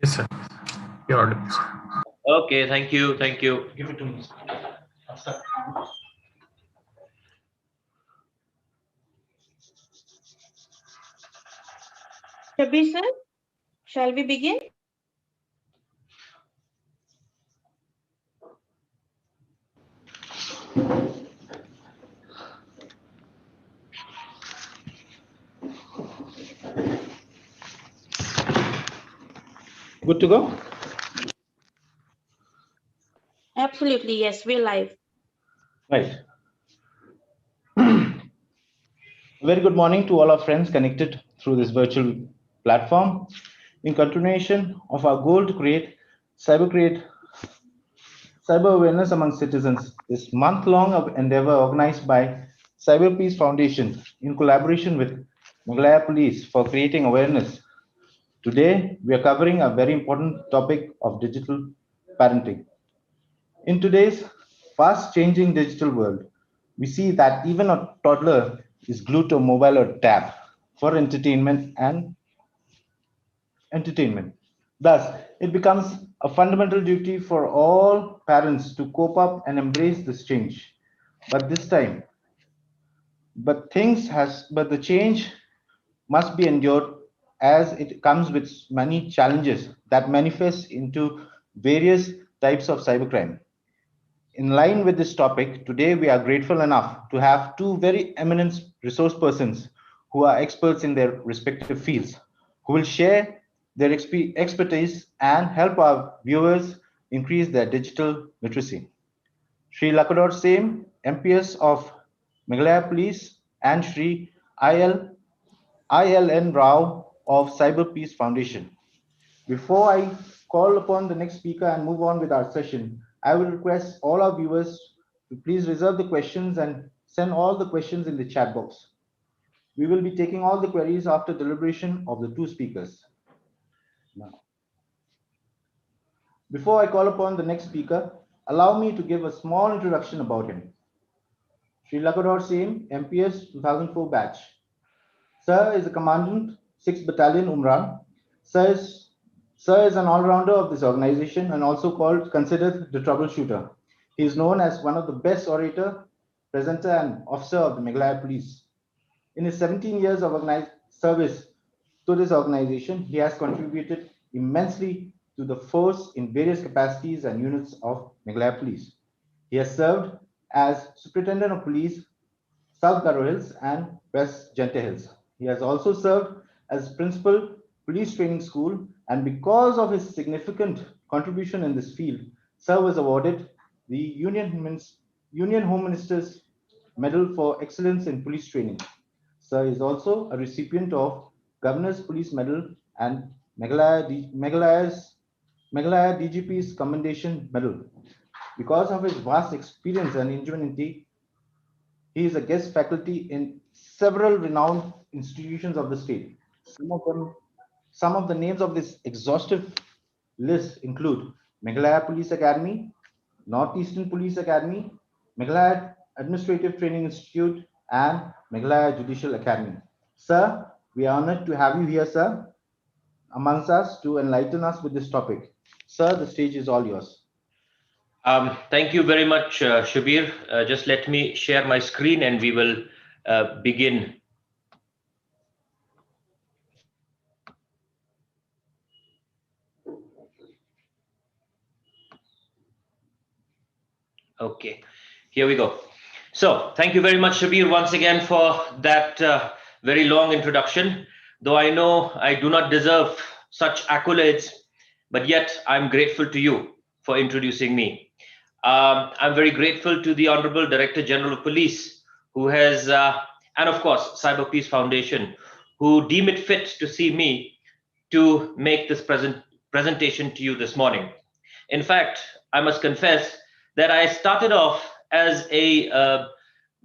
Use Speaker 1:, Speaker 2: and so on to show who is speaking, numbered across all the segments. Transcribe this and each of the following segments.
Speaker 1: Yes, sir. You're audible, sir.
Speaker 2: Okay, thank you, thank you. Give it to me.
Speaker 3: Shabir sir, shall we begin?
Speaker 4: Good to go?
Speaker 3: Absolutely, yes, we're live.
Speaker 4: Right. Very good morning to all our friends connected through this virtual platform. In continuation of our goal to create cyber awareness among citizens, this month-long endeavor organized by Cyber Peace Foundation in collaboration with Meghalaya Police for creating awareness. Today, we are covering a very important topic of digital parenting. In today's fast-changing digital world, we see that even a toddler is glued to a mobile or tab for entertainment. Thus, it becomes a fundamental duty for all parents to cope up and embrace this change. But this time, but the change must be endured as it comes with many challenges that manifest into various types of cybercrime. In line with this topic, today we are grateful enough to have two very eminent resource persons who are experts in their respective fields, who will share their expertise and help our viewers increase their digital literacy. Sri Lakador Same, MPS of Meghalaya Police, and Sri ILN Rao of Cyber Peace Foundation. Before I call upon the next speaker and move on with our session, I will request all our viewers to please reserve the questions and send all the questions in the chat box. We will be taking all the queries after deliberation of the two speakers. Now, before I call upon the next speaker, allow me to give a small introduction about him. Sri Lakador Singh, MPS 2004 batch. Sir is a Commandant, 6th Battalion, Umran. Sir is an all-rounder of this organization and also considered the troubleshooter. He is known as one of the best orator, presenter, and officer of the Meghalaya Police. In his 17 years of service to this organization, he has contributed immensely to the force in various capacities and units of Meghalaya Police. He has served as Superintendent of Police, South Garo Hills and West Gente Hills. He has also served as Principal Police Training School, and because of his significant contribution in this field, Sir was awarded the Union Home Minister's Medal for Excellence in Police Training. Sir is also a recipient of Governor's Police Medal and Meghalaya DGP's Commendation Medal. Because of his vast experience and ingenuity, he is a guest faculty in several renowned institutions of the state. Some of the names of this exhaustive list include Meghalaya Police Academy, Northeastern Police Academy, Meghalaya Administrative Training Institute, and Meghalaya Judicial Academy. Sir, we are honored to have you here, sir, amongst us to enlighten us with this topic. Sir, the stage is all yours.
Speaker 2: Thank you very much, Shabir. Just let me share my screen and we will begin. Okay, here we go. So thank you very much, Shabir, once again for that very long introduction. Though I know I do not deserve such accolades, but yet I'm grateful to you for introducing me. I'm very grateful to the Honorable Director General of Police, who has, and of course, Cyber Peace Foundation, who deem it fit to see me to make this presentation to you this morning. In fact, I must confess that I started off as a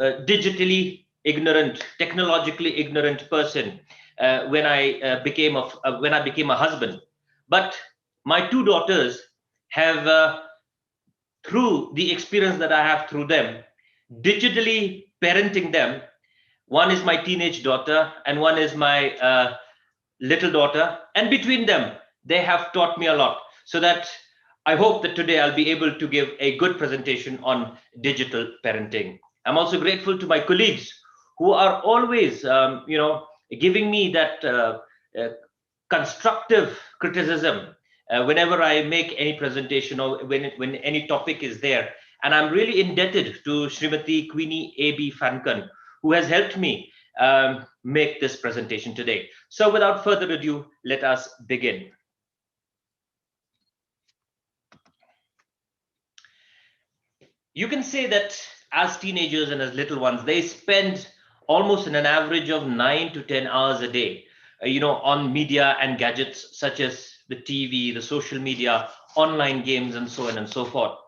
Speaker 2: digitally ignorant, technologically ignorant person when I became a husband. But my two daughters have, through the experience that I have through them, digitally parenting them. One is my teenage daughter, and one is my little daughter, and between them, They have taught me a lot, so that I hope that today I'll be able to give a good presentation on digital parenting. I'm also grateful to my colleagues who are always, giving me that uh, constructive criticism whenever I make any presentation or when any topic is there. And I'm really indebted to Srimati Queenie A.B. Fankan, who has helped me make this presentation today. So without further ado, let us begin. You can say that as teenagers and as little ones, they spend almost an average of 9 to 10 hours a day, on media and gadgets such as the TV, the social media, online games, and so on and so forth.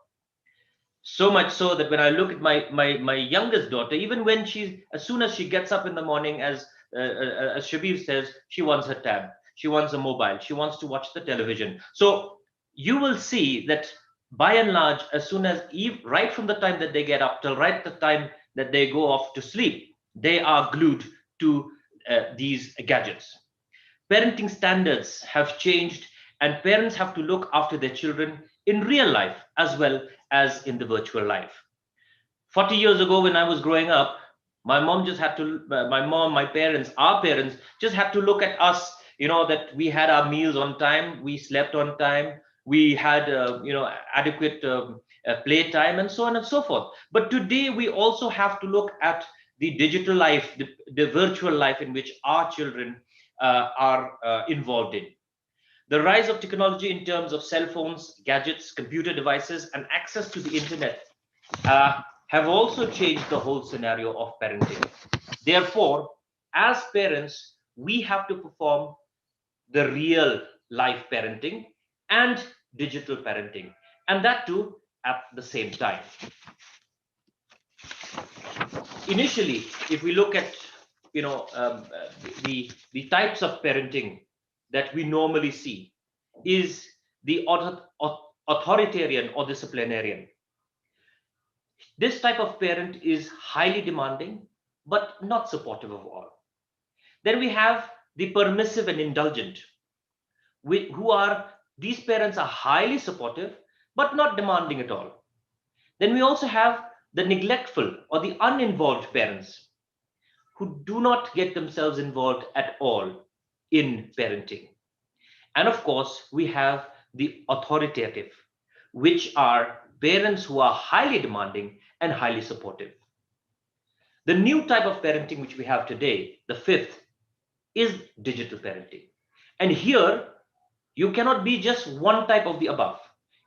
Speaker 2: So much so that when I look at my youngest daughter, even when as soon as she gets up in the morning, as Shabir says, she wants her tab, she wants a mobile, she wants to watch the television. So you will see that by and large, as soon as right from the time that they get up till right the time that they go off to sleep, they are glued to these gadgets. Parenting standards have changed, and parents have to look after their children in real life as well as in the virtual life. 40 years ago, when I was growing up, my mom just had to, my parents, our parents just had to look at us, that we had our meals on time, we slept on time, we had, adequate play time, and so on and so forth. But today, we also have to look at the digital life, the virtual life in which our children are involved in. The rise of technology in terms of cell phones, gadgets, computer devices, and access to the internet have also changed the whole scenario of parenting. Therefore, as parents, we have to perform the real life parenting and digital parenting, and that too at the same time. Initially, if we look at the types of parenting that we normally see, is the authoritarian or disciplinarian. This type of parent is highly demanding, but not supportive of all. Then we have the permissive and indulgent, these parents are highly supportive, but not demanding at all. Then we also have the neglectful or the uninvolved parents, who do not get themselves involved at all in parenting. And of course, we have the authoritative, which are parents who are highly demanding and highly supportive. The new type of parenting which we have today, the fifth, is digital parenting. And here, you cannot be just one type of the above.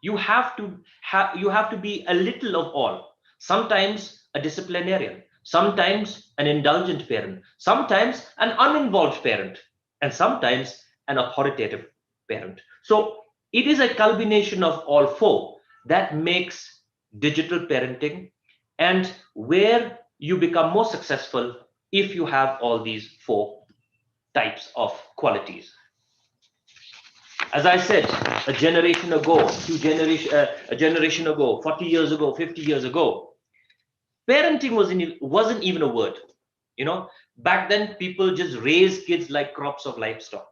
Speaker 2: You have to be a little of all. Sometimes a disciplinarian, sometimes an indulgent parent, sometimes an uninvolved parent, and sometimes an authoritative parent. So it is a culmination of all four that makes digital parenting, and where you become more successful if you have all these four types of qualities. As I said, a generation ago, a generation ago, 40 years ago, 50 years ago, parenting wasn't even a word. Back then people just raised kids like crops of livestock.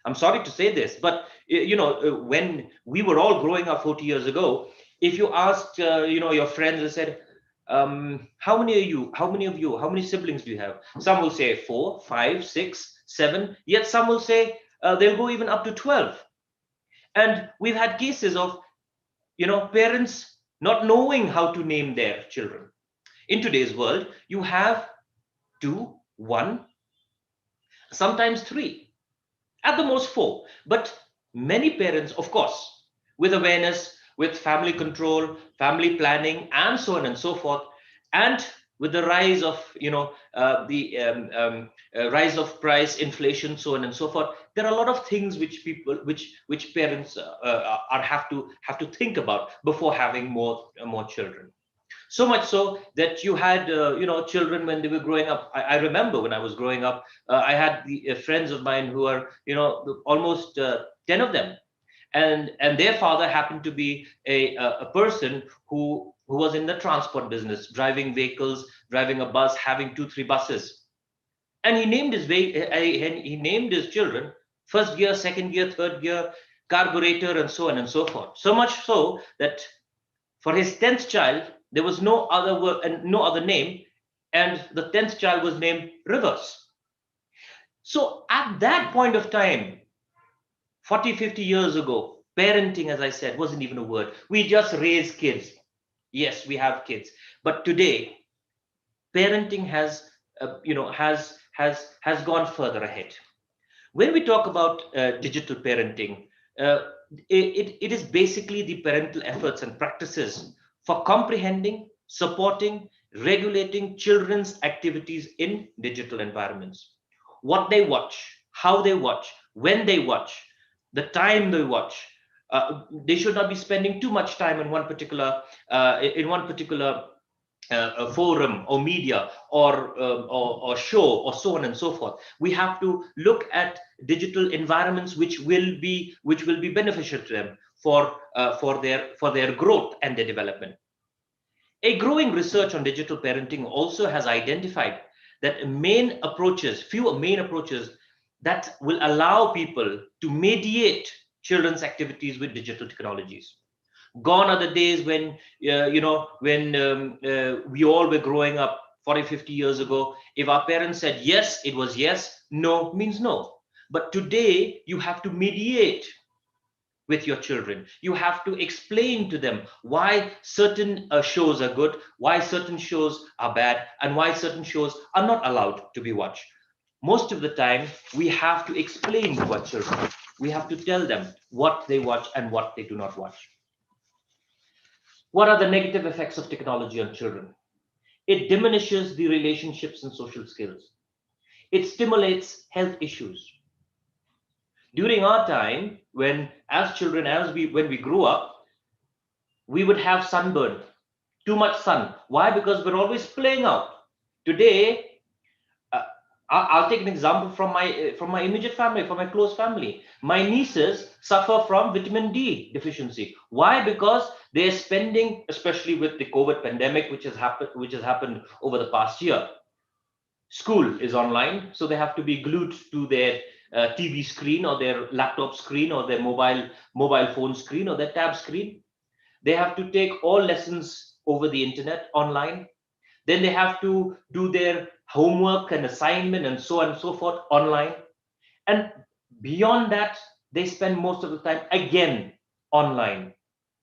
Speaker 2: I'm sorry to say this, but when we were all growing up 40 years ago, if you asked your friends and said, how many of you, how many siblings do you have? Some will say 4, 5, 6, 7, yet some will say they'll go even up to 12. And we've had cases of parents not knowing how to name their children. In today's world, you have 2, 1, sometimes 3, at the most 4. But many parents, of course, with awareness, with family control, family planning, and so on and so forth, and with the rise of rise of price, inflation, so on and so forth, there are a lot of things which parents have to think about before having more children. So much so that you had children when they were growing up. I remember when I was growing up, I had friends of mine who are almost 10 of them, and their father happened to be a person who was in the transport business, driving vehicles, driving a bus, having 2-3 buses. And he named his children first gear, second gear, third gear, carburetor, and so on and so forth. So much so that for his 10th child, there was no other word and no other name, and the 10th child was named Rivers. So at that point of time, 40, 50 years ago, parenting, as I said, wasn't even a word. We just raise kids. Yes, we have kids. But today, parenting has, has gone further ahead. When we talk about digital parenting, uh, it is basically the parental efforts and practices for comprehending, supporting, regulating children's activities in digital environments. What they watch, how they watch, when they watch, the time they watch. They should not be spending too much time in one particular a forum or media or show or so on and so forth. We have to look at digital environments which will be beneficial to them for their growth and their development. A growing research on digital parenting also has identified that few main approaches that will allow people to mediate children's activities with digital technologies. Gone are the days when we all were growing up 40, 50 years ago. If our parents said yes, it was yes. No means no. But today you have to mediate with your children. You have to explain to them why certain shows are good, why certain shows are bad, and why certain shows are not allowed to be watched. Most of the time, we have to explain to our children. We have to tell them what they watch and what they do not watch. What are the negative effects of technology on children? It diminishes the relationships and social skills. It stimulates health issues. During our time, when as children, when we grew up, we would have sunburn, too much sun. Why? Because we're always playing out. Today, I'll take an example from my immediate family, from my close family. My nieces suffer from vitamin D deficiency. Why? Because they're spending, especially with the COVID pandemic, which has happened over the past year. School is online, so they have to be glued to their TV screen or their laptop screen or their mobile phone screen or their tab screen. They have to take all lessons over the internet online. Then they have to do their homework and assignment and so on and so forth online. And beyond that, they spend most of the time again online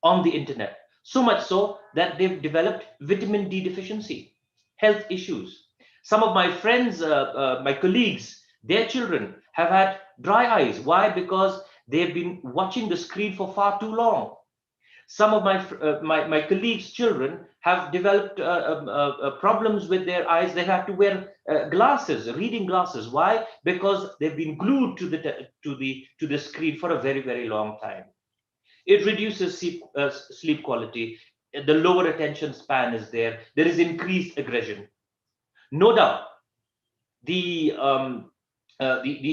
Speaker 2: on the internet. So much so that they've developed vitamin D deficiency, health issues. Some of my friends, my colleagues, their children have had dry eyes. Why? Because they've been watching the screen for far too long. Some of my colleagues' children have developed problems with their eyes. They have to wear glasses, reading glasses. Why? Because they've been glued to the screen for a very, very long time. It reduces sleep quality. The lower attention span is there. There is increased aggression. No doubt, the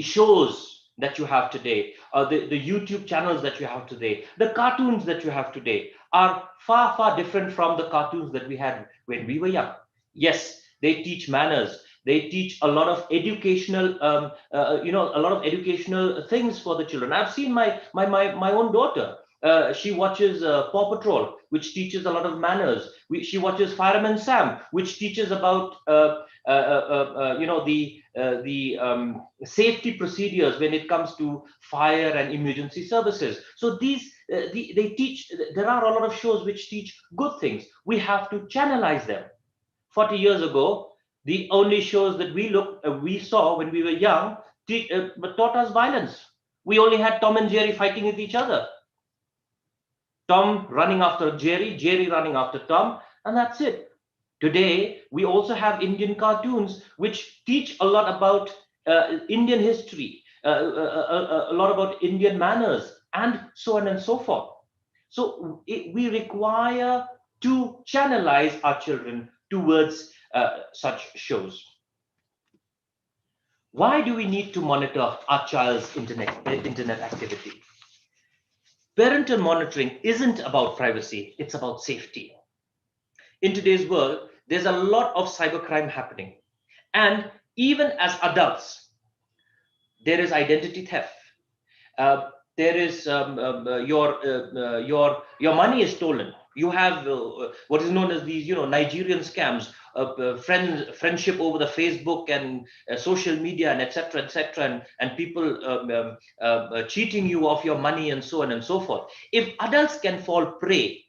Speaker 2: shows that you have today, the YouTube channels that you have today, the cartoons that you have today are far, far different from the cartoons that we had when we were young. Yes, they teach manners. They teach a lot of educational, a lot of educational things for the children. I've seen my own daughter. She watches Paw Patrol, which teaches a lot of manners. She watches Fireman Sam, which teaches about the safety procedures when it comes to fire and emergency services. So they teach. There are a lot of shows which teach good things. We have to channelize them. 40 years ago, the only shows that we saw when we were young taught us violence. We only had Tom and Jerry fighting with each other. Tom running after Jerry, Jerry running after Tom, and that's it. Today, we also have Indian cartoons which teach a lot about Indian history, a lot about Indian manners, and so on and so forth. So we require to channelize our children towards such shows. Why do we need to monitor our child's internet activity? Parental monitoring isn't about privacy, it's about safety. In today's world, there's a lot of cybercrime happening. And even as adults, there is identity theft. there is your money is stolen. You have what is known as these, Nigerian scams, friendship over the Facebook and social media and etc., and people cheating you of your money and so on and so forth. If adults can fall prey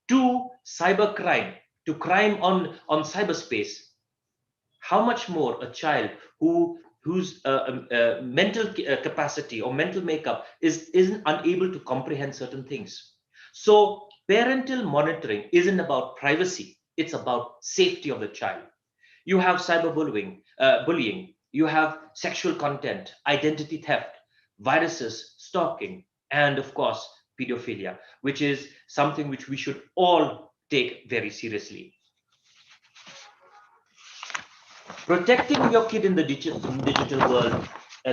Speaker 2: to cybercrime, to crime on cyberspace, how much more a child whose mental capacity or mental makeup isn't unable to comprehend certain things. So parental monitoring isn't about privacy, it's about safety of the child. You have cyberbullying, bullying, you have sexual content, identity theft, viruses, stalking, and of course pedophilia, which is something which we should all take very seriously. Protecting your kid in the digital world,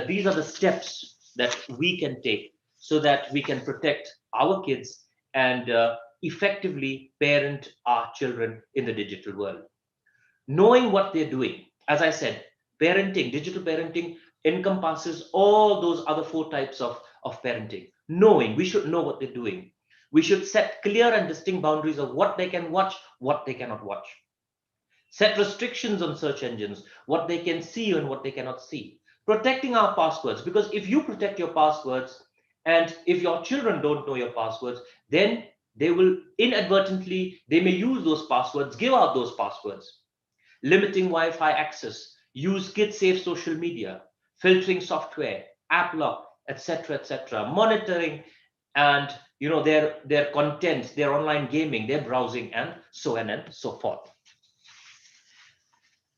Speaker 2: these are the steps that we can take so that we can protect our kids and effectively parent our children in the digital world. Knowing what they're doing, as I said, parenting, digital parenting encompasses all those other four types of parenting. Knowing, we should know what they're doing. We should set clear and distinct boundaries of what they can watch, what they cannot watch. Set restrictions on search engines, what they can see and what they cannot see. Protecting our passwords, because if you protect your passwords and if your children don't know your passwords, then they will inadvertently, they may use those passwords, give out those passwords. Limiting Wi-Fi access, use kid-safe social media, filtering software, app lock, etc., monitoring and their content, their online gaming, their browsing, and so on and so forth.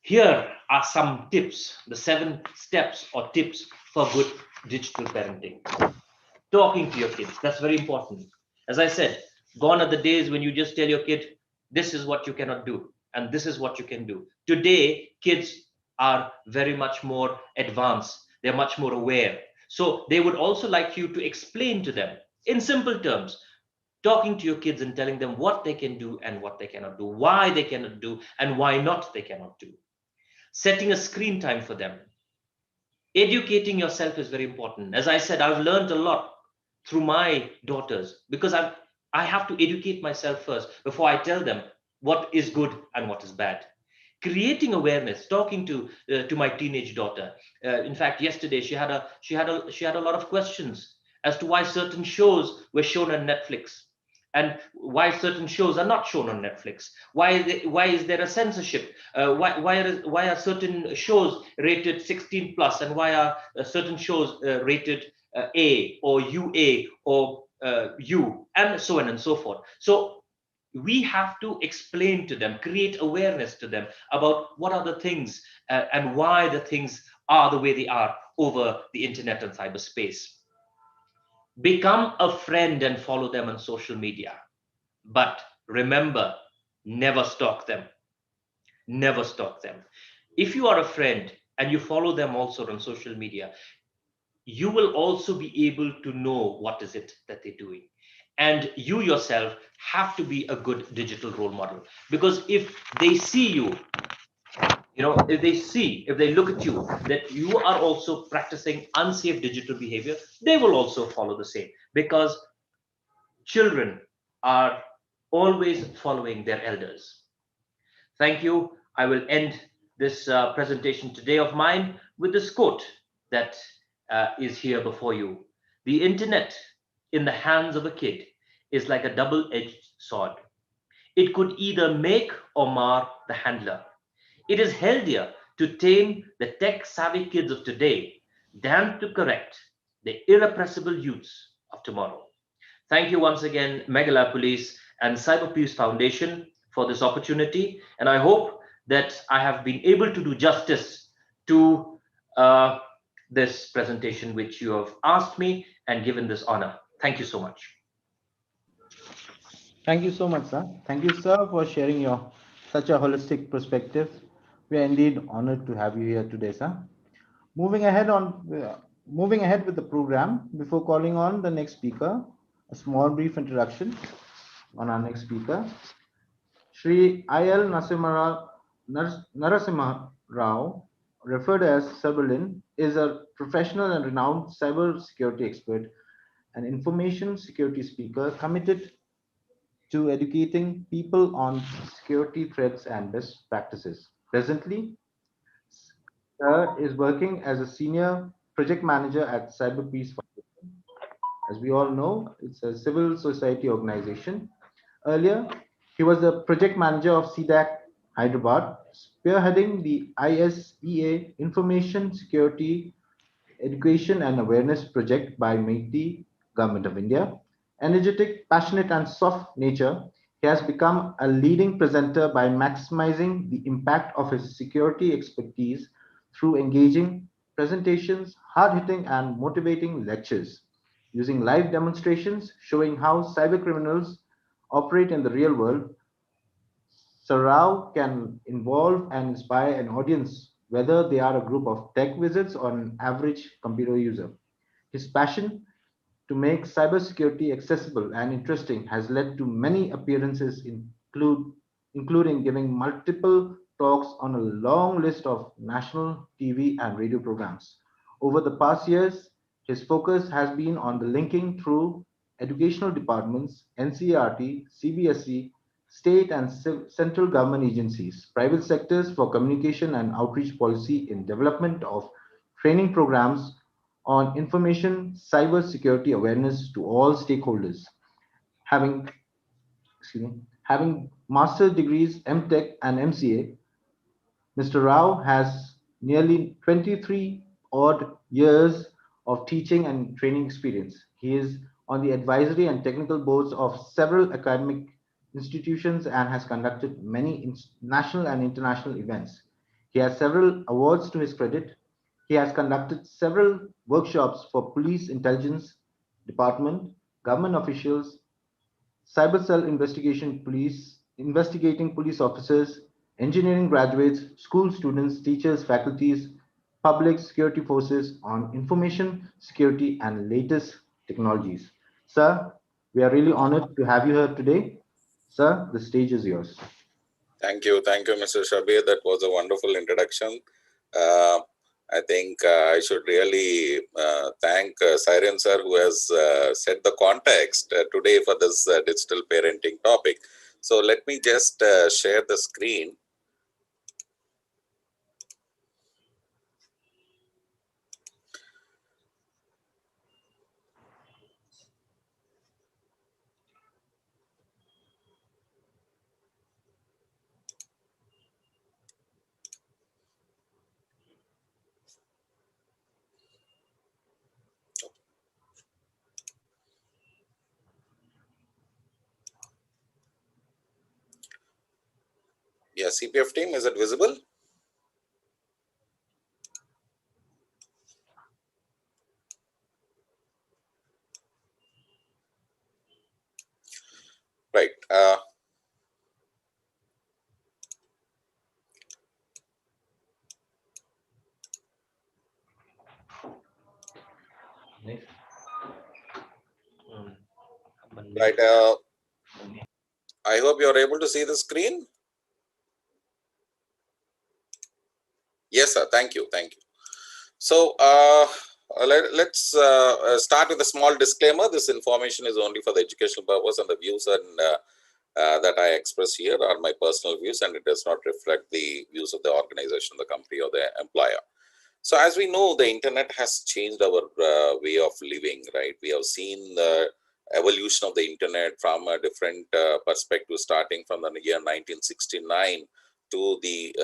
Speaker 2: Here are some tips, the 7 steps or tips for good digital parenting. Talking to your kids, that's very important. As I said, gone are the days when you just tell your kid, this is what you cannot do, and this is what you can do. Today, kids are very much more advanced. They're much more aware. So they would also like you to explain to them in simple terms, talking to your kids and telling them what they can do and what they cannot do, why they cannot do, and why not they cannot do. Setting a screen time for them. Educating yourself is very important. As I said, I've learned a lot through my daughters because I have to educate myself first before I tell them what is good and what is bad. Creating awareness, talking to my teenage daughter. In fact, yesterday she had a lot of questions as to why certain shows were shown on Netflix and why certain shows are not shown on Netflix. Why is there a censorship? Why are certain shows rated 16 plus, and why are certain shows rated A or UA or U, and so on and so forth. So we have to explain to them, create awareness to them about what are the things and why the things are the way they are over the internet and cyberspace. Become a friend and follow them on social media. But remember, never stalk them. Never stalk them. If you are a friend and you follow them also on social media, you will also be able to know what is it that they're doing. And you yourself have to be a good digital role model. Because if they see you, if they look at you, that you are also practicing unsafe digital behavior, they will also follow the same. Because children are always following their elders. Thank you. I will end this presentation today of mine with this quote that is here before you. The internet in the hands of a kid is like a double-edged sword. It could either make or mar the handler. It is healthier to tame the tech-savvy kids of today than to correct the irrepressible youths of tomorrow. Thank you once again, Meghalaya Police and Cyber Peace Foundation for this opportunity. And I hope that I have been able to do justice to this presentation, which you have asked me and given this honor. Thank you so much.
Speaker 4: Thank you so much, sir. Thank you, sir, for sharing your such a holistic perspective. We are indeed honored to have you here today, sir. Moving ahead with the program, before calling on the next speaker, a small brief introduction on our next speaker. Shri I.L. Narasimha Rao, referred as Sir Berlin, is a professional and renowned cyber security expert and information security speaker committed to educating people on security threats and best practices. Presently, Sir is working as a senior project manager at Cyber Peace Foundation. As we all know, it's a civil society organization. Earlier, he was the project manager of CDAC Hyderabad, spearheading the ISEA Information Security Education and Awareness Project by MIT Government of India. Energetic, passionate, and soft nature, he has become a leading presenter by maximizing the impact of his security expertise through engaging presentations, hard-hitting, and motivating lectures, using live demonstrations showing how cybercriminals operate in the real world. Sarao can involve and inspire an audience, whether they are a group of tech wizards or an average computer user. His passion to make cybersecurity accessible and interesting has led to many appearances, including giving multiple talks on a long list of national TV and radio programs. Over the past years, his focus has been on the linking through educational departments, NCERT, CBSE, state and central government agencies, private sectors for communication and outreach policy in development of training programs on information cyber security awareness to all stakeholders. Having, having master's degrees MTech and MCA, Mr. Rao has nearly 23 odd years of teaching and training experience. He is on the advisory and technical boards of several academic institutions and has conducted many national and international events. He has several awards to his credit. He has conducted several workshops for police intelligence department, government officials, cyber cell investigating police officers, engineering graduates, school students, teachers, faculties, public security forces on information security and latest technologies. Sir, we are really honored to have you here today. Sir, the stage is yours.
Speaker 5: Thank you, Mr. Shabir. That was a wonderful introduction. Uh, I think I should really thank Siren sir, who has set the context today for this digital parenting topic. So let me just share the screen. Yeah, CPF team, is it visible? Right. Right. I hope you are able to see the screen. Yes, sir. Thank you. Thank you. So let's start with a small disclaimer. This information is only for the educational purpose, and the views and that I express here are my personal views, and it does not reflect the views of the organization, the company, or the employer. So as we know, the internet has changed our way of living, right? We have seen the evolution of the internet from a different perspective, starting from the year 1969 to the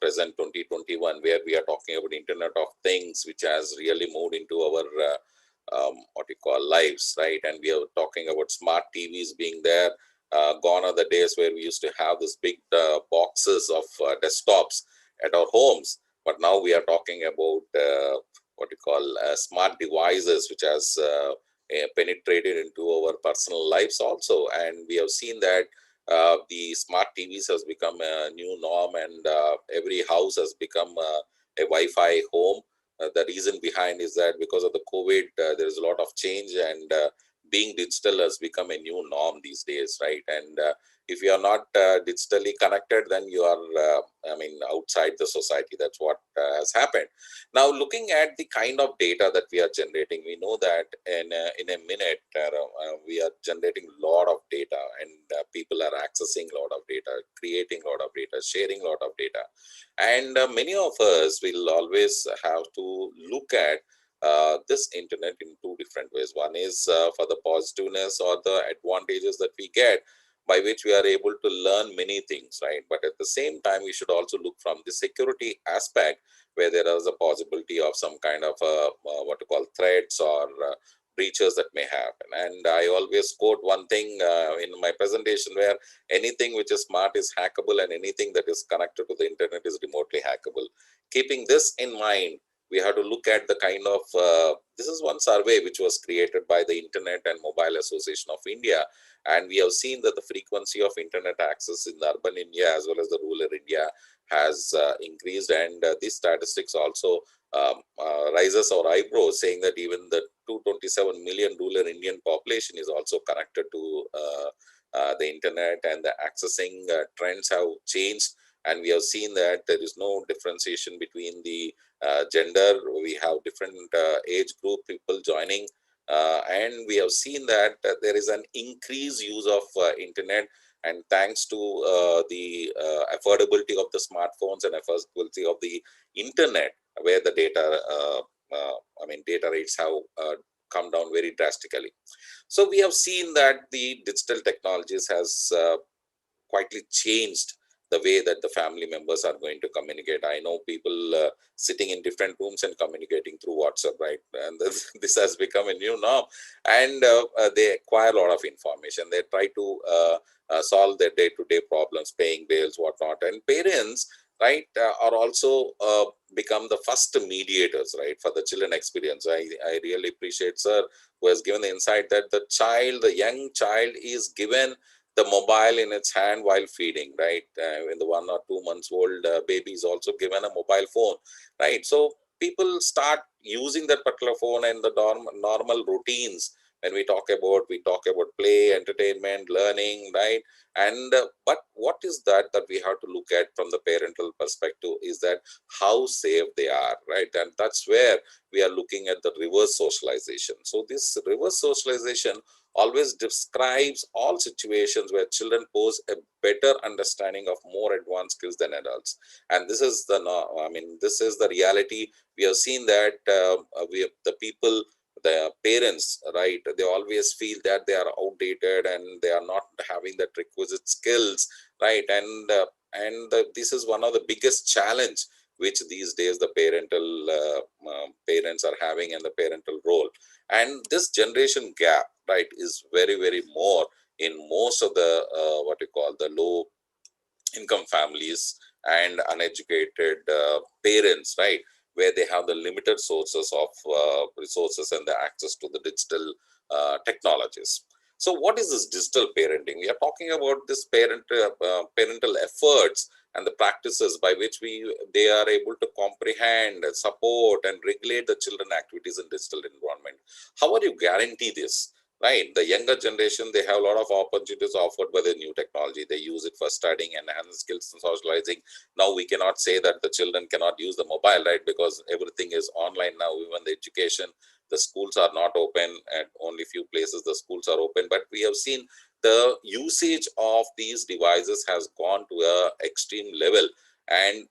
Speaker 5: present 2021, where we are talking about Internet of Things, which has really moved into our what you call lives, right? And we are talking about smart TVs being there. Gone are the days where we used to have this big boxes of desktops at our homes, but now we are talking about what you call smart devices, which has penetrated into our personal lives also. And we have seen that the smart TVs has become a new norm, and every house has become a Wi-Fi home. The reason behind is that because of the COVID, there is a lot of change, and being digital has become a new norm these days, right? And if you are not digitally connected, then you are, outside the society. That's what has happened. Now, looking at the kind of data that we are generating, we know that in a minute, we are generating a lot of data, and people are accessing a lot of data, creating a lot of data, sharing a lot of data. And many of us will always have to look at this internet in two different ways. One is for the positiveness or the advantages that we get, by which we are able to learn many things, right? But at the same time, we should also look from the security aspect, where there is a possibility of some kind of what to call threats or breaches that may happen. And I always quote one thing in my presentation, where anything which is smart is hackable, and anything that is connected to the internet is remotely hackable. Keeping this in mind, we have to look at the kind of this is one survey which was created by the Internet and Mobile Association of India, and we have seen that the frequency of internet access in the urban India as well as the rural India has increased. And these statistics also raises our eyebrows, saying that even the 227 million rural Indian population is also connected to the internet, and the accessing trends have changed. And we have seen that there is no differentiation between the gender. We have different age group people joining, and we have seen that there is an increased use of internet. And thanks to the affordability of the smartphones and affordability of the internet, where the data, data rates have come down very drastically. So we have seen that the digital technologies has quietly changed the way that the family members are going to communicate. I know people sitting in different rooms and communicating through WhatsApp, right? And this has become a new norm. And they acquire a lot of information. They try to solve their day-to-day problems, paying bills, whatnot. And parents, right, are also become the first mediators, right, for the children experience. I really appreciate sir, who has given the insight that the young child is given the mobile in its hand while feeding, right? When the 1 or 2 months old baby is also given a mobile phone, right? So people start using that particular phone and the normal routines. When we talk about play, entertainment, learning, right? And but what is that we have to look at from the parental perspective is that how safe they are, right? And that's where we are looking at the reverse socialization. So this reverse socialization always describes all situations where children pose a better understanding of more advanced skills than adults. And this is this is the reality. We have seen that the parents, right, they always feel that they are outdated and they are not having the requisite skills, right? And this is one of the biggest challenge which these days the parents are having in the parental role. And this generation gap, right, is very, very more in most of the what you call the low income families and uneducated parents, right, where they have the limited sources of resources and the access to the digital technologies. So what is this digital parenting? We are talking about this parental efforts and the practices by which they are able to comprehend, support, and regulate the children activities in digital environment. How are you guarantee this? Right, the younger generation, they have a lot of opportunities offered by the new technology. They use it for studying and enhancing skills and socializing. Now we cannot say that the children cannot use the mobile, right? Because everything is online now. Even the education, the schools are not open, and only few places the schools are open. But we have seen the usage of these devices has gone to a extreme level. And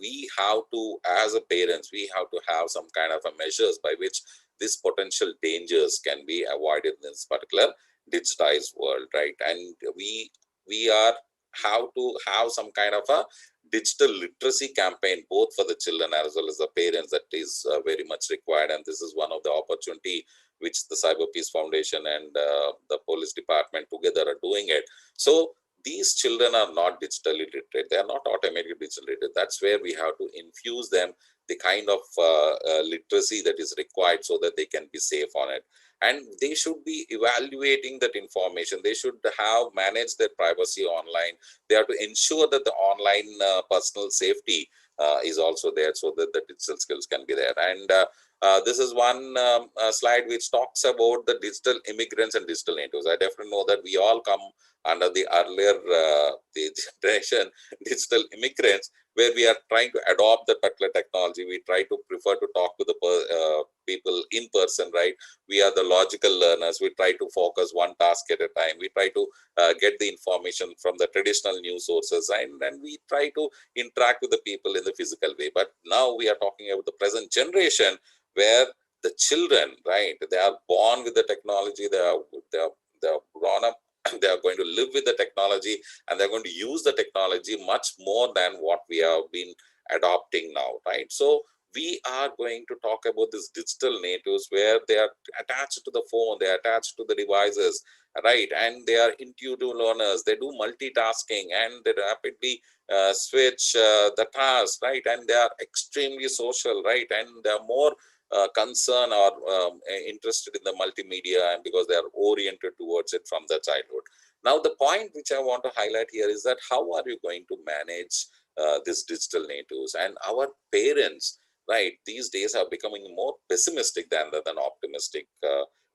Speaker 5: we have to, as a parents, we have to have some kind of a measures by which these potential dangers can be avoided in this particular digitized world, right? And we are have to have some kind of a digital literacy campaign, both for the children as well as the parents. That is very much required, and this is one of the opportunity which the Cyber Peace Foundation and the police department together are doing it. So these children are not digitally literate. They are not automatically digitally literate. That's where we have to infuse them the kind of literacy that is required so that they can be safe on it. And they should be evaluating that information. They should have managed their privacy online. They have to ensure that the online personal safety is also there, so that the digital skills can be there. And This is one slide which talks about the digital immigrants and digital natives. I definitely know that we all come under the earlier the generation digital immigrants, where we are trying to adopt the particular technology. We try to prefer to talk to the people in person, right? We are the logical learners. We try to focus one task at a time. We try to get the information from the traditional news sources, and we try to interact with the people in the physical way. But now we are talking about the present generation, where the children, right, they are born with the technology, they are grown up, they are going to live with the technology, and they're going to use the technology much more than what we have been adopting now, right? So we are going to talk about this digital natives, where they are attached to the phone, they are attached to the devices, right? And they are intuitive learners, they do multitasking, and they rapidly switch the task, right? And they are extremely social, right? And they are more concerned or interested in the multimedia, and because they are oriented towards it from the childhood. Now, the point which I want to highlight here is that how are you going to manage these digital natives? And our parents, right, these days are becoming more pessimistic than optimistic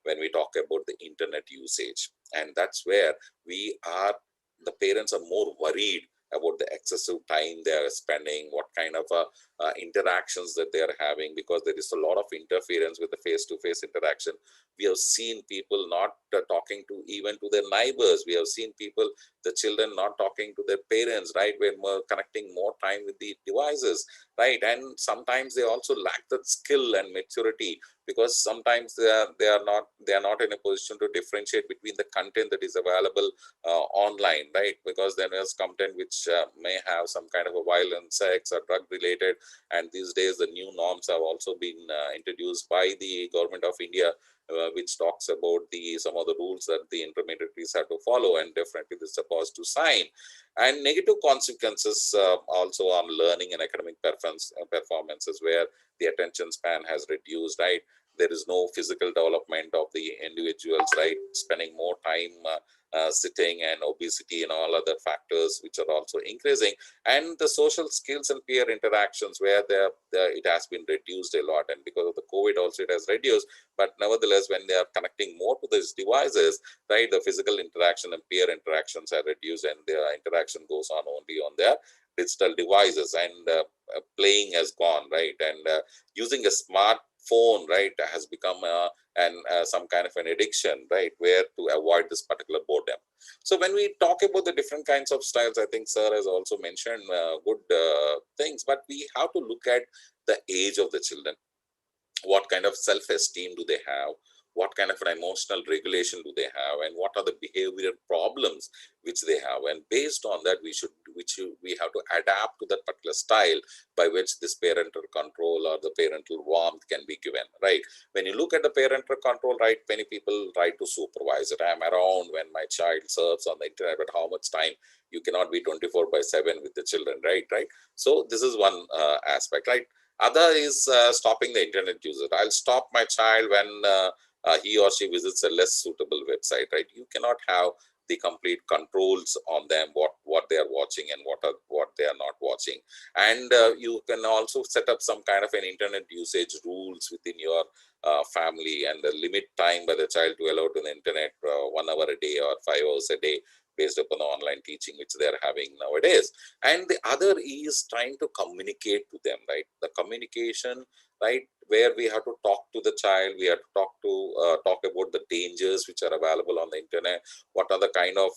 Speaker 5: when we talk about the internet usage. And that's where the parents are more worried about the excessive time they are spending, what kind of interactions that they are having, because there is a lot of interference with the face-to-face interaction. We have seen people not talking to even to their neighbors. We have seen people, the children, not talking to their parents, right? We're connecting more time with the devices, right? And sometimes they also lack that skill and maturity, because sometimes they are not in a position to differentiate between the content that is available online, right? Because then there's content which may have some kind of a violent, sex or drug related, and these days the new norms have also been introduced by the government of India, which talks about some of the rules that the intermediaries have to follow, and definitely this is supposed to sign. And negative consequences also on learning and academic performances, where the attention span has reduced, right? There is no physical development of the individuals, right? Spending more time sitting, and obesity and all other factors which are also increasing, and the social skills and peer interactions, where it has been reduced a lot, and because of the COVID also it has reduced. But nevertheless, when they are connecting more to these devices, right, the physical interaction and peer interactions are reduced, and their interaction goes on only on their digital devices, and playing has gone, right? And using a smartphone, right, has become some kind of an addiction, right, where to avoid this particular boredom. So when we talk about the different kinds of styles, I think sir has also mentioned good things, but we have to look at the age of the children. What kind of self-esteem do they have? What kind of an emotional regulation do they have? And what are the behavioral problems which they have? And based on that, we have to adapt to that particular style by which this parental control or the parental warmth can be given, right? When you look at the parental control, right, many people try to supervise it. I'm around when my child surfs on the internet, but how much time? You cannot be 24/7 with the children, right? So this is one aspect, right? Other is stopping the internet user. I'll stop my child when he or she visits a less suitable website, right? You cannot have the complete controls on them, what they are watching and what they are not watching. And you can also set up some kind of an internet usage rules within your family, and limit time by the child to allow to the internet 1 hour a day or 5 hours a day, based upon the online teaching which they are having nowadays. And the other is trying to communicate to them, right? The communication, right, where we have to talk to the child, we have to talk about the dangers which are available on the internet, what are the kind of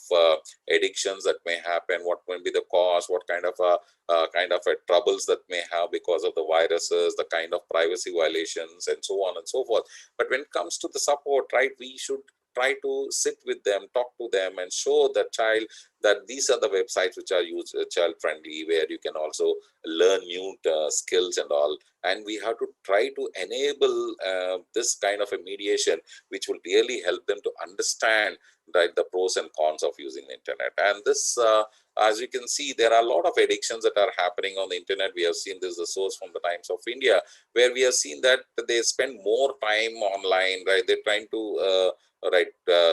Speaker 5: addictions that may happen, what may be the cause, what kind of troubles that may have because of the viruses, the kind of privacy violations, and so on and so forth. But when it comes to the support, right, we should try to sit with them, talk to them, and show the child that these are the websites which are child friendly, where you can also learn new skills and all. And we have to try to enable this kind of a mediation, which will really help them to understand, right, the pros and cons of using the internet. And this, as you can see, there are a lot of addictions that are happening on the internet. We have seen this, the source from the Times of India, where we have seen that they spend more time online, right? They're trying to right,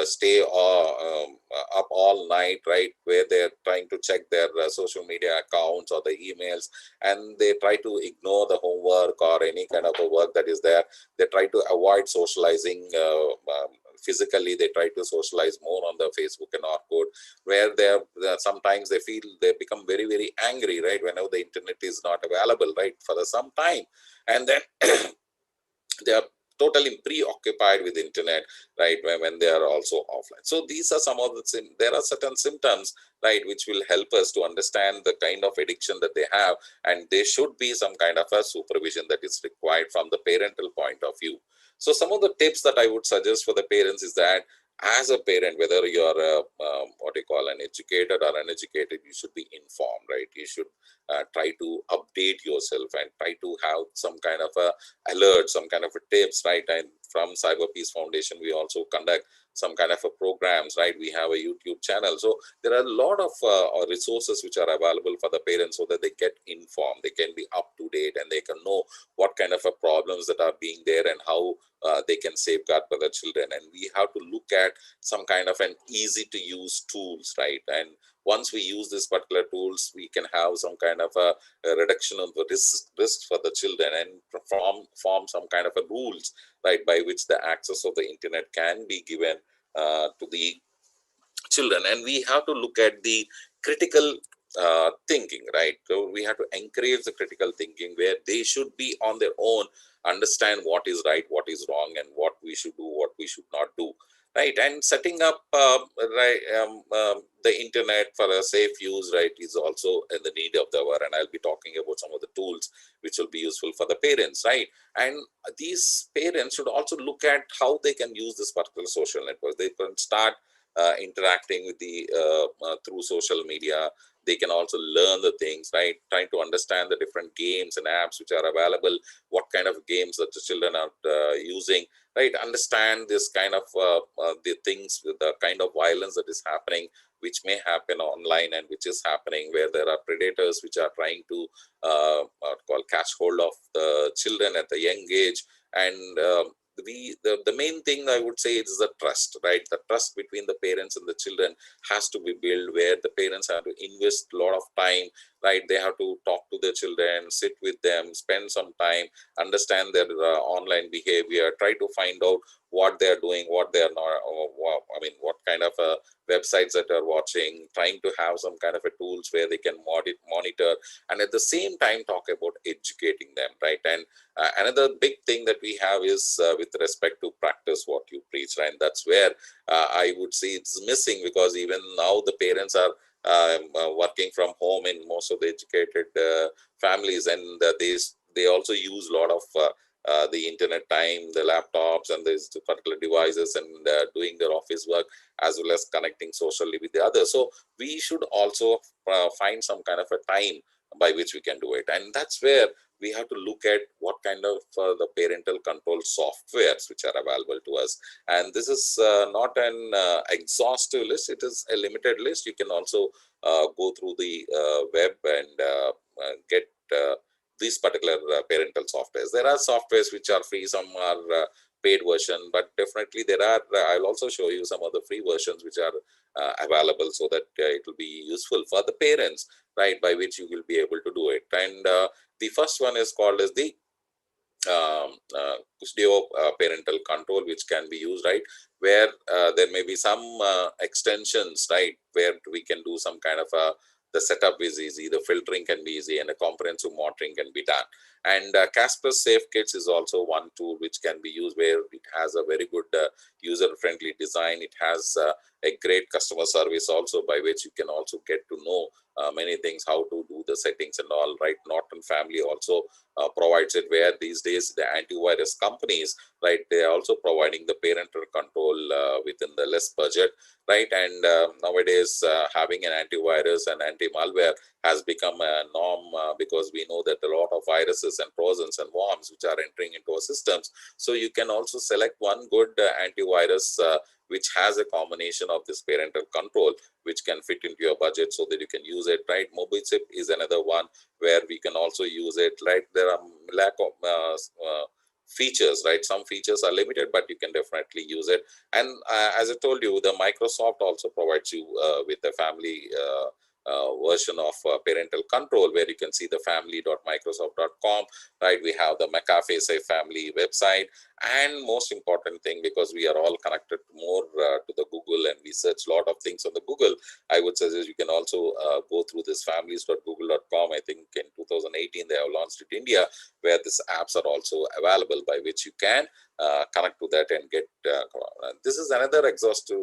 Speaker 5: stay up all night, right, where they're trying to check their social media accounts or the emails, and they try to ignore the homework or any kind of a work that is there. They try to avoid socializing physically. They try to socialize more on the Facebook and Orkut, where they sometimes they feel they become very, very angry, right, whenever the internet is not available, right, for some time, and then they are totally preoccupied with internet, right, when they are also offline. So these are some of the there are certain symptoms, right, which will help us to understand the kind of addiction that they have, and there should be some kind of a supervision that is required from the parental point of view. So some of the tips that I would suggest for the parents is that, as a parent, whether you are a, what you call an educated or uneducated, you should be informed, right? You should try to update yourself and try to have some kind of a alert, some kind of a tips, right? And from Cyber Peace Foundation, we also conduct some kind of a programs, right? We have a YouTube channel. So there are a lot of resources which are available for the parents, so that they get informed, they can be up to date, and they can know what kind of a problems that are being there and how they can safeguard for the children. And we have to look at some kind of an easy to use tools, right? And once we use these particular tools, we can have some kind of a reduction of the risk for the children, and form some kind of a rules, right, by which the access of the internet can be given to the children. And we have to look at the critical thinking, right? So we have to encourage the critical thinking, where they should be on their own, understand what is right, what is wrong, and what we should do, what we should not do, right? And setting up right, the internet for a safe use, right, is also in the need of the hour. And I'll be talking about some of the tools which will be useful for the parents, right? And these parents should also look at how they can use this particular social network. They can start interacting with the through social media. They can also learn the things, right, trying to understand the different games and apps which are available, what kind of games that the children are using, right, understand this kind of the things, the kind of violence that is happening, which may happen online and which is happening, where there are predators which are trying to catch hold of the children at a young age. And the main thing I would say is the trust, right? The trust between the parents and the children has to be built, where the parents have to invest a lot of time, right? They have to talk to the children, sit with them, spend some time, understand their online behavior, try to find out what they are doing, what they are not, what kind of websites that are watching, trying to have some kind of a tools where they can monitor, and at the same time talk about educating them, right? And another big thing that we have is with respect to practice what you preach, right? And that's where I would say it's missing, because even now the parents are working from home in most of the educated families, and they also use a lot of the internet time, the laptops and these particular devices, and doing their office work, as well as connecting socially with the others. So we should also find some kind of a time by which we can do it. And that's where we have to look at what kind of the parental control softwares which are available to us. And this is not an exhaustive list, it is a limited list. You can also go through the web and get these particular parental softwares. There are softwares which are free, some are paid version, but definitely there are, I'll also show you some of the free versions which are available, so that it will be useful for the parents, right, by which you will be able to do it. And the first one is called as the Custodio parental control, which can be used, right, where there may be some extensions, right, where we can do some kind of the setup is easy, the filtering can be easy, and a comprehensive monitoring can be done. And Casper Safe Kits is also one tool which can be used, where it has a very good user-friendly design. It has a great customer service also, by which you can also get to know many things, how to do the settings and all, right? Norton Family also provides it, where these days the antivirus companies, right, they are also providing the parental control within the less budget, right? And nowadays having an antivirus and anti-malware has become a norm, because we know that a lot of viruses and trojans and worms which are entering into our systems. So you can also select one good antivirus which has a combination of this parental control, which can fit into your budget, so that you can use it, right? MobileSip is another one where we can also use it, right? There are lack of features, right? Some features are limited, but you can definitely use it. And as I told you, the Microsoft also provides you with a family version of parental control, where you can see the family.microsoft.com, right? We have the McAfee Say Family website, and most important thing, because we are all connected more to the Google and we search a lot of things on the Google, I would suggest you can also go through this families.google.com. I think in 2018 they have launched it in India, where these apps are also available, by which you can connect to that and get this is another exhaustive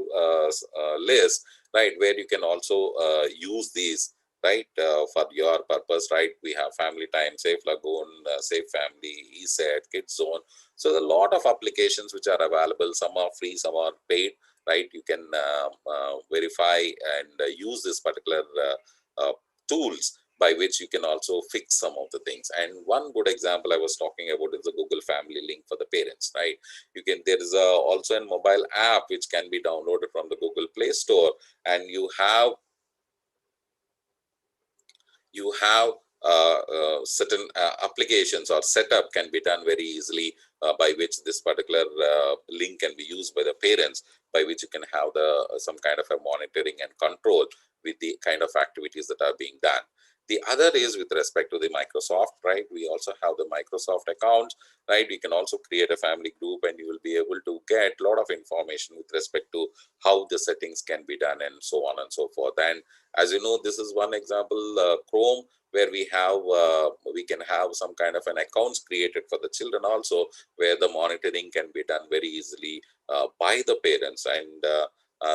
Speaker 5: list, right, where you can also use these, right, for your purpose, right? We have Family Time, Safe Lagoon, Safe Family, ESET, Kids Zone. So a lot of applications which are available. Some are free, some are paid, right? You can verify and use this particular tools, by which you can also fix some of the things. And one good example I was talking about is the Google Family Link for the parents, right? You can, there is also a mobile app which can be downloaded from the Google Play Store, and you have certain applications or setup can be done very easily, by which this particular link can be used by the parents, by which you can have the some kind of a monitoring and control with the kind of activities that are being done. The other is with respect to the Microsoft, right? We also have the Microsoft accounts, right? We can also create a family group, and you will be able to get a lot of information with respect to how the settings can be done and so on and so forth. And as you know, this is one example, Chrome, where we can have some kind of an accounts created for the children also, where the monitoring can be done very easily by the parents. And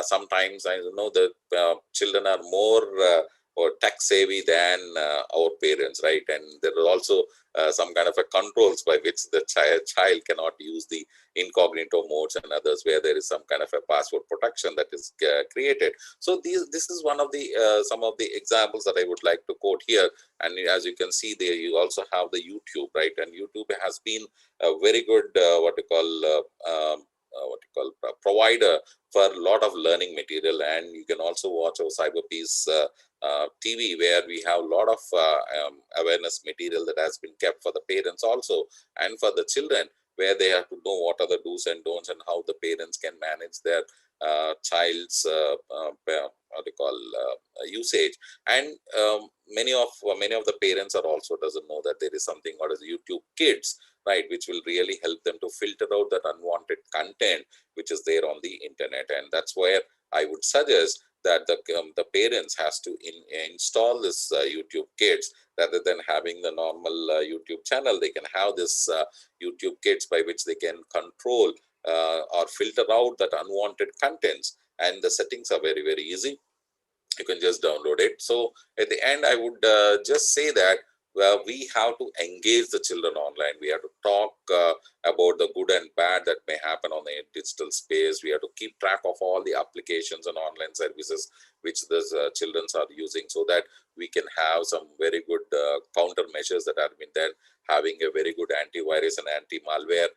Speaker 5: sometimes I know that children are more or tech savvy than our parents, right? And there are also some kind of a controls by which the child cannot use the incognito modes and others, where there is some kind of a password protection that is created. So this is one of the some of the examples that I would like to quote here. And as you can see there, you also have the YouTube, right? And YouTube has been a very good provider for a lot of learning material. And you can also watch our Cyberpeace TV, where we have a lot of awareness material that has been kept for the parents also, and for the children, where they have to know what are the do's and don'ts, and how the parents can manage their child's usage. And many of the parents are also doesn't know that there is something called as YouTube Kids, right, which will really help them to filter out that unwanted content which is there on the internet. And that's where I would suggest that the parents has to install this YouTube Kids, rather than having the normal YouTube channel. They can have this YouTube Kids, by which they can control or filter out that unwanted contents. And the settings are very, very easy. You can just download it. So at the end, I would just say that we have to engage the children online. We have to talk about the good and bad that may happen on the digital space. We have to keep track of all the applications and online services which the children are using, so that we can have some very good countermeasures that have been there, having a very good antivirus and anti-malware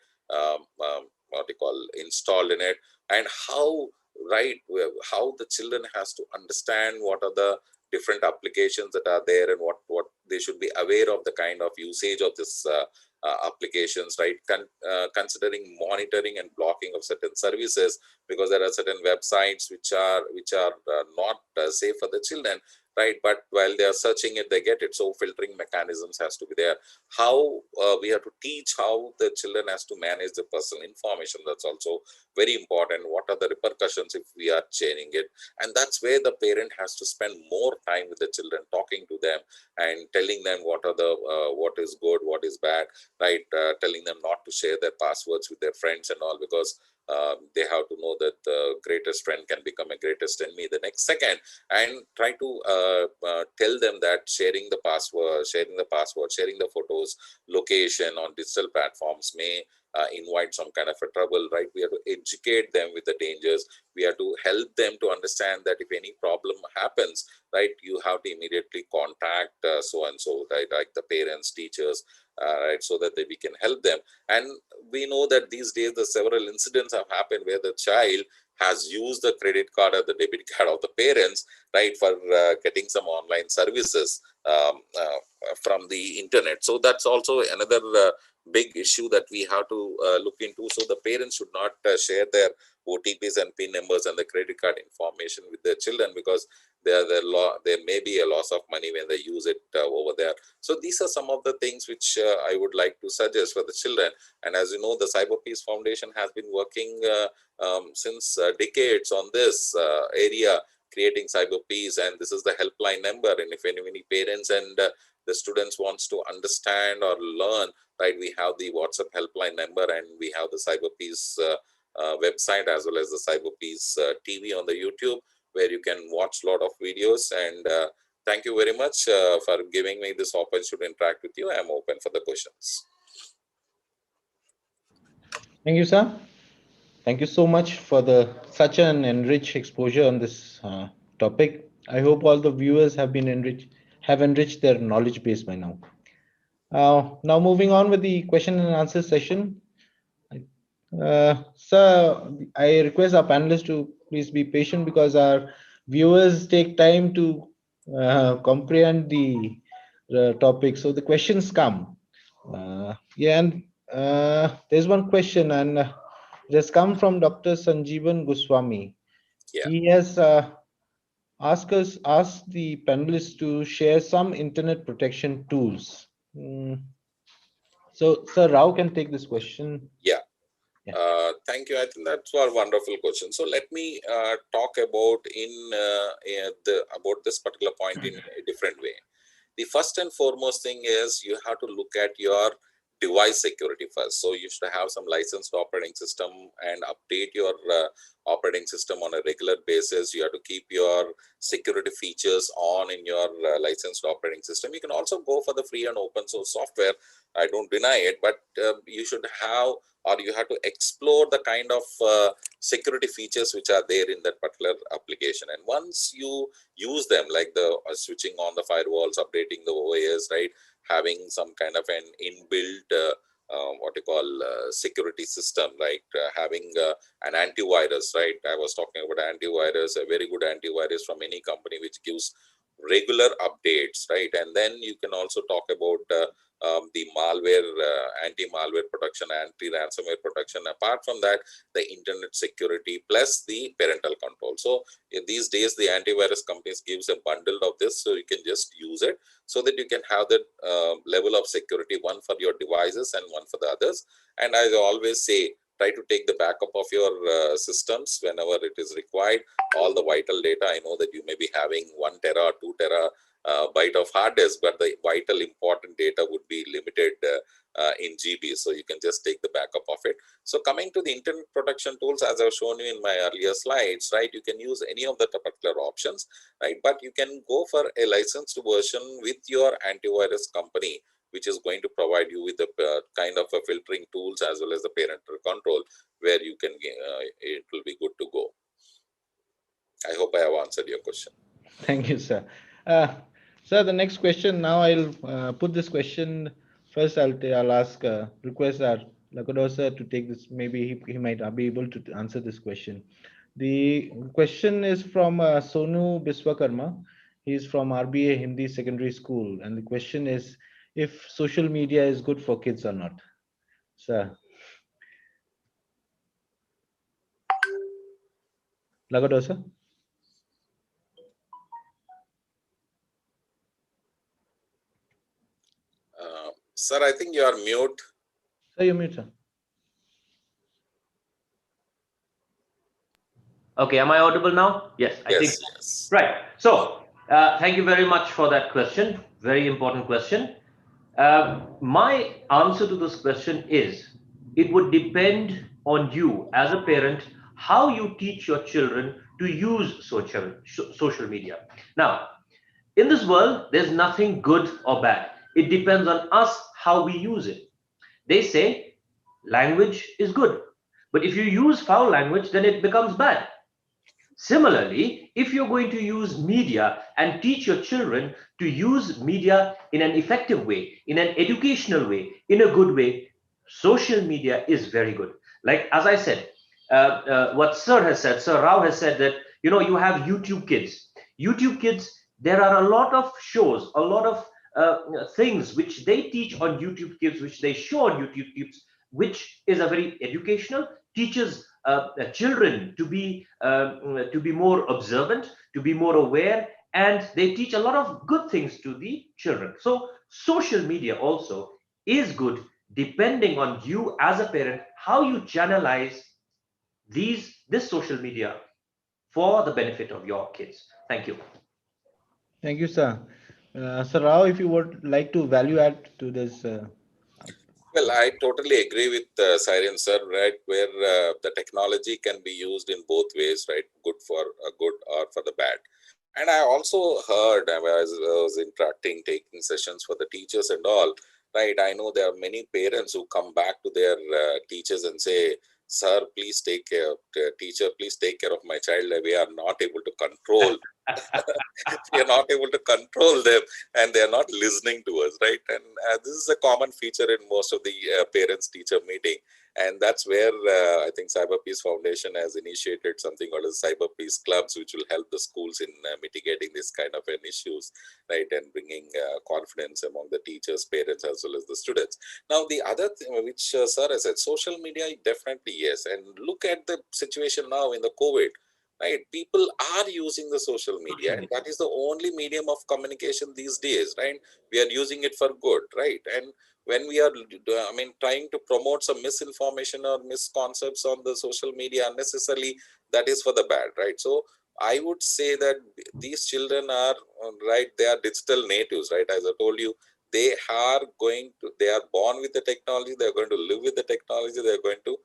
Speaker 5: installed in it. And how, right, how the children has to understand what are the different applications that are there, and what they should be aware of the kind of usage of this applications, right? Considering monitoring and blocking of certain services, because there are certain websites which are not safe for the children, right? But while they are searching it, they get it. So filtering mechanisms has to be there. How we have to teach how the children has to manage the personal information. That's also very important. What are the repercussions if we are changing it? And that's where the parent has to spend more time with the children, talking to them and telling them what are the what is good, what is bad, right? Telling them not to share their passwords with their friends and all, because they have to know that the greatest friend can become a greatest enemy the next second. And try to tell them that sharing the password, sharing the photos, location on digital platforms may invite some kind of a trouble, right? We have to educate them with the dangers. We have to help them to understand that if any problem happens, right, you have to immediately contact so and so, right, like the parents, teachers, right, so that we can help them. And we know that these days the several incidents have happened where the child has used the credit card or the debit card of the parents, right, for getting some online services from the internet. So that's also another big issue that we have to look into. So the parents should not share their OTPs and PIN numbers and the credit card information with their children, because there may be a loss of money when they use it over there. So these are some of the things which I would like to suggest for the children. And as you know, the Cyber Peace Foundation has been working since decades on this area, creating cyber peace, and this is the helpline number. And if any parents and the students wants to understand or learn, right, we have the WhatsApp helpline number, and we have the Cyber Peace website, as well as the Cyber Peace TV on the YouTube, where you can watch a lot of videos. And thank you very much for giving me this opportunity to interact with you. I am open for the questions.
Speaker 4: Thank you, sir. Thank you so much for such an enriched exposure on this topic. I hope all the viewers have enriched their knowledge base by now. Now moving on with the question and answer session. Sir, I request our panelists to please be patient, because our viewers take time to comprehend the topic. So the questions come. There's one question, and it has come from Dr. Sanjeevan Goswami.
Speaker 5: Yeah.
Speaker 4: He has asked the panelists to share some internet protection tools. So, Sir Rao can take this question.
Speaker 5: Yeah. Thank you. I think that's a wonderful question. So let me talk about about this particular point in a different way. The first and foremost thing is you have to look at your device security first. So you should have some licensed operating system and update your operating system on a regular basis. You have to keep your security features on in your licensed operating system. You can also go for the free and open source software. I don't deny it, but you should have, or you have to explore the kind of security features which are there in that particular application. And once you use them, like the switching on the firewalls, updating the OS, right, having some kind of an inbuilt security system, right, having an antivirus, right. I was talking about antivirus, a very good antivirus from any company which gives regular updates, right. And then you can also talk about the malware, anti-malware protection, anti-ransomware protection. Apart from that, the internet security plus the parental control. So in these days, the antivirus companies gives a bundle of this, so you can just use it, so that you can have that level of security, one for your devices and one for the others. And as I always say, try to take the backup of your systems whenever it is required. All the vital data, I know that you may be having 1 tera, 2 tera byte of hard disk, but the vital important data would be limited in GB, so you can just take the backup of it. So coming to the internet protection tools, as I've shown you in my earlier slides, right, you can use any of the particular options, right, but you can go for a licensed version with your antivirus company, which is going to provide you with the kind of a filtering tools as well as the parental control, where you can it will be good to go. I hope I have answered your question.
Speaker 4: Thank you, sir. Sir, the next question, now I'll put this question first. I'll ask, request our Lakador sir to take this. Maybe he might be able to answer this question. The question is from Sonu Biswakarma. He's from RBA Hindi Secondary School. And the question is, if social media is good for kids or not. Sir. Lakador sir.
Speaker 5: Sir, I think you are mute.
Speaker 4: Sir, you're mute, sir.
Speaker 2: Okay, am I audible now? Yes, I think.
Speaker 5: Yes.
Speaker 2: Right. So, thank you very much for that question. Very important question. My answer to this question is, it would depend on you as a parent, how you teach your children to use social media. Now, in this world, there's nothing good or bad. It depends on us how we use it. They say language is good, but if you use foul language, then it becomes bad. Similarly, if you're going to use media and teach your children to use media in an effective way, in an educational way, in a good way, social media is very good. Like as I said, what Sir has said, Sir Rao has said that you have YouTube Kids. YouTube Kids, there are a lot of shows, a lot of things which they teach on YouTube Kids, which they show on YouTube Kids, which is a very educational, teaches children to be more observant, to be more aware, and they teach a lot of good things to the children. So social media also is good, depending on you as a parent, how you channelize this social media for the benefit of your kids. Thank you.
Speaker 4: Thank you, sir. Sir Rao, if you would like to value add to this.
Speaker 5: Well, I totally agree with Siren sir, right? Where the technology can be used in both ways, right? Good for good or for the bad. And I also heard, I was interacting, taking sessions for the teachers and all, right? I know there are many parents who come back to their teachers and say, "Sir, please take care. Teacher, please take care of my child. We are not able to control we are not able to control them, and they are not listening to us, right?" And this is a common feature in most of the parents teacher meeting, and that's where I think Cyber Peace Foundation has initiated something called as Cyber Peace Clubs, which will help the schools in mitigating this kind of an issues, right, and bringing confidence among the teachers, parents, as well as the students. Now the other thing which sir has said, social media, definitely yes, and look at the situation now in the COVID, right? People are using the social media, and that is the only medium of communication these days, right? We are using it for good, right? And when we are trying to promote some misinformation or misconcepts on the social media unnecessarily, that is for the bad, right? So I would say that these children are right, they are digital natives, right? As I told you, they are born with the technology, they're going to live with the technology, they're going to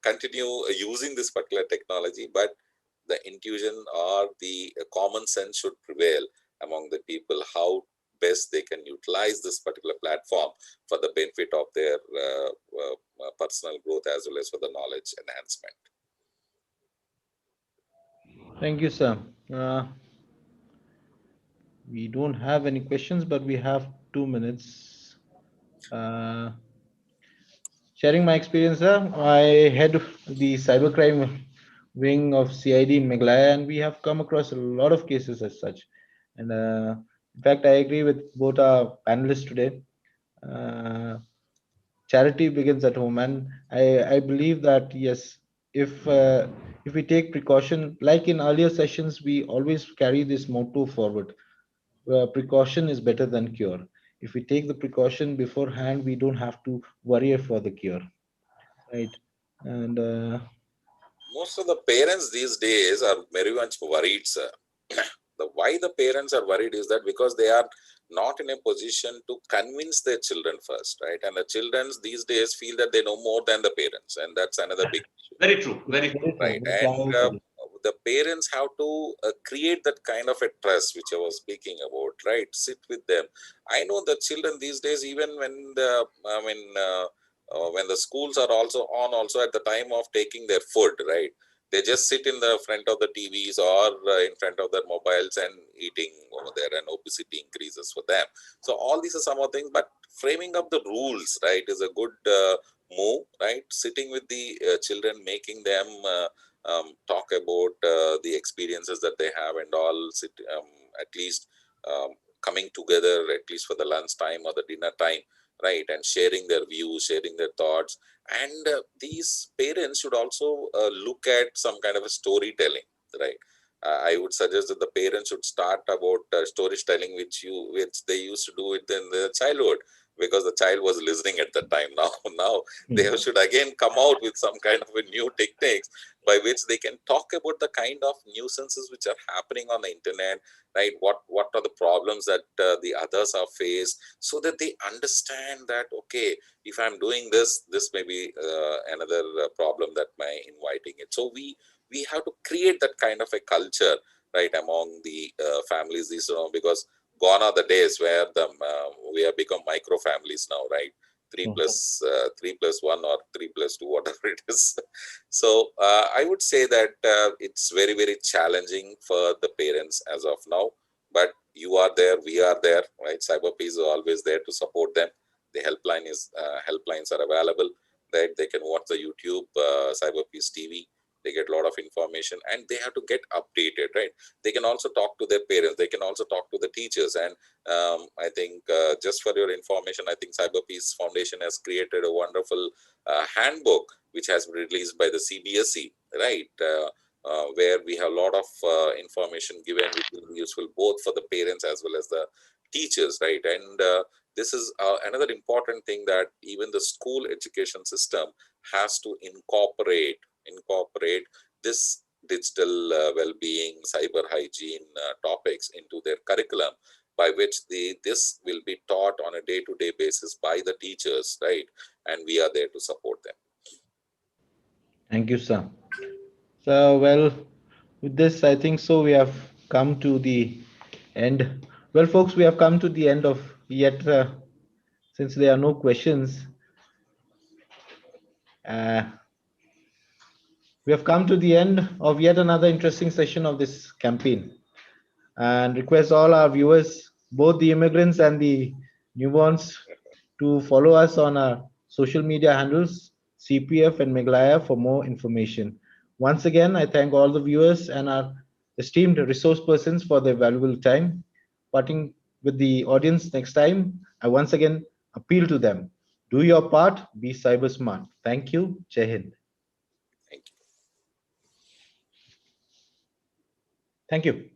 Speaker 5: continue using this particular technology, but the intuition or the common sense should prevail among the people, how best they can utilize this particular platform for the benefit of their personal growth as well as for the knowledge enhancement.
Speaker 4: Thank you, sir. We don't have any questions, but we have 2 minutes. Uh, Sharing my experience, sir, I head the cybercrime wing of CID in Meghalaya, and we have come across a lot of cases as such. And in fact, I agree with both our panelists today. Uh, Charity begins at home, and I believe that yes, if we take precaution, like in earlier sessions, we always carry this motto forward: precaution is better than cure. If we take the precaution beforehand, we don't have to worry for the cure, right? And
Speaker 5: Most of the parents these days are very much worried, sir. The why the parents are worried is that because they are not in a position to convince their children first, right? And the children these days feel that they know more than the parents, and that's another big issue,
Speaker 2: Very true. Very true.
Speaker 4: very true.
Speaker 5: right?
Speaker 4: That's why
Speaker 5: And
Speaker 4: I said it.
Speaker 5: the parents have to create that kind of a trust which I was speaking about, right? Sit with them. I know the children these days, even when the schools are also on, also at the time of taking their food, right? They just sit in the front of the TVs or in front of their mobiles and eating over there, and obesity increases for them. So all these are some of the things, but framing up the rules, right, is a good move, right? Sitting with the children, making them talk about the experiences that they have and all, at least um, coming together at least for the lunch time or the dinner time, right, and sharing their views, sharing their thoughts. And these parents should also look at some kind of a storytelling, right? I would suggest that the parents should start about storytelling, which they used to do it in their childhood, because the child was listening at the time. Now they should again come out with some kind of a new techniques by which they can talk about the kind of nuisances which are happening on the internet, right? What are the problems that the others are faced, so that they understand that, okay, if I'm doing this may be another problem that may inviting it. So we have to create that kind of a culture, right, among the families these, because gone are the days where we have become micro families now, right? 3 plus 1 or 3 plus 2, whatever it is. So I would say that it's very, very challenging for the parents as of now. But you are there, we are there, right? CyberPeace is always there to support them. The helplines are available. That they can watch the YouTube CyberPeace TV. They get a lot of information and they have to get updated, right? They can also talk to their parents. They can also talk to the teachers. And I think just for your information, I think CyberPeace Foundation has created a wonderful handbook which has been released by the CBSE, right? Where we have a lot of information given which will be useful both for the parents as well as the teachers, right? And this is another important thing, that even the school education system has to incorporate this digital well-being, cyber hygiene topics into their curriculum, by which this will be taught on a day-to-day basis by the teachers, right? And we are there to support them.
Speaker 4: Thank you, sir. So, well, with this, I think so we have come to the end. Well, folks, we have come to the end of yet, since there are no questions, we have come to the end of yet another interesting session of this campaign, and request all our viewers, both the immigrants and the newborns, to follow us on our social media handles, CPF and Meglaya, for more information. Once again, I thank all the viewers and our esteemed resource persons for their valuable time. Parting with the audience next time, I once again appeal to them. Do your part, be cyber smart. Thank you. Jai Hind.
Speaker 5: Thank you.
Speaker 4: Thank you.